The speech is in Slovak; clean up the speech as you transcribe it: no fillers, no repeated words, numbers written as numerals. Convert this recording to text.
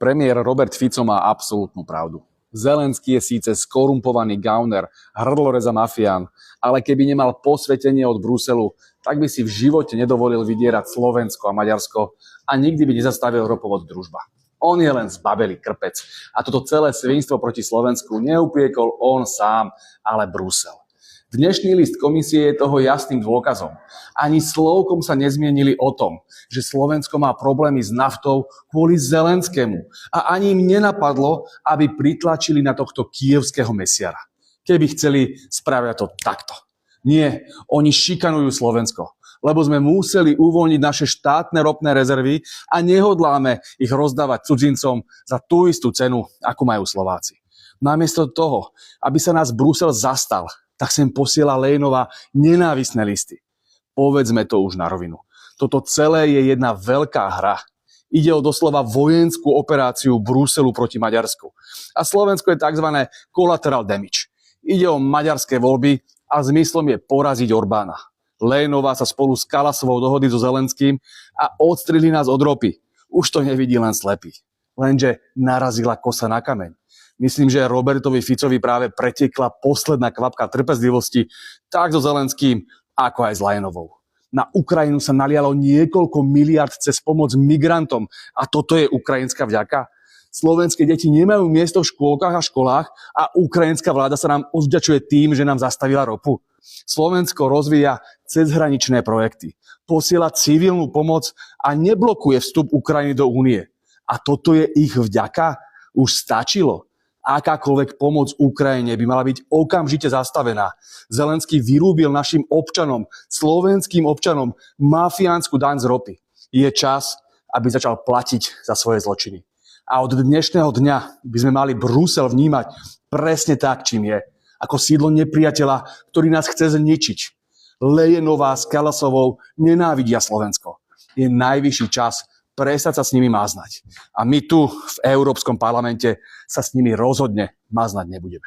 Premiér Robert Fico má absolútnu pravdu. Zelenský je síce skorumpovaný gauner, hrdloreza mafián, ale keby nemal posvetenie od Bruselu, tak by si v živote nedovolil vydierať Slovensko a Maďarsko a nikdy by nezastavil ropovod Družba. On je len zbabelý krpec a toto celé svinstvo proti Slovensku neupiekol on sám, ale Brusel. Dnešný list komisie je toho jasným dôkazom. Ani slovkom sa nezmienili o tom, že Slovensko má problémy s naftou kvôli Zelenskému. A ani im nenapadlo, aby pritlačili na tohto kievského mesiara. Keby chceli, spravia to takto. Nie, oni šikanujú Slovensko, lebo sme museli uvoľniť naše štátne ropné rezervy a nehodláme ich rozdávať cudzincom za tú istú cenu, ako majú Slováci. Namiesto toho, aby sa nás Brusel zastal, tak sem posiela Lejnová nenávisné listy. Povedzme to už na rovinu. Toto celé je jedna veľká hra. Ide o doslova vojenskú operáciu Bruselu proti Maďarsku. A Slovensko je tzv. Collateral damage. Ide o maďarské voľby a zmyslom je poraziť Orbána. Lejnová sa spolu s Kalasovou dohodli so Zelenským a odstrihli nás od ropy. Už to nevidí len slepý. Lenže narazila kosa na kameň. Myslím, že Robertovi Ficovi práve pretekla posledná kvapka trpezlivosti tak so Zelenským, ako aj s Lajnovou. Na Ukrajinu sa nalialo niekoľko miliard cez pomoc migrantom a toto je ukrajinská vďaka. Slovenské deti nemajú miesto v škôlkach a školách a ukrajinská vláda sa nám odvďačuje tým, že nám zastavila ropu. Slovensko rozvíja cezhraničné projekty, posiela civilnú pomoc a neblokuje vstup Ukrajiny do únie. A toto je ich vďaka? Už stačilo. Akákoľvek pomoc Ukrajine by mala byť okamžite zastavená. Zelenský vyrúbil našim občanom, slovenským občanom, mafiánsku daň z ropy. Je čas, aby začal platiť za svoje zločiny. A od dnešného dňa by sme mali Brusel vnímať presne tak, čím je. Ako sídlo nepriateľa, ktorý nás chce zničiť. Lejnová s Kalasovou nenávidia Slovensko. Je najvyšší čas prestať sa s nimi maznať. A my tu v Európskom parlamente sa s nimi rozhodne maznať nebudeme.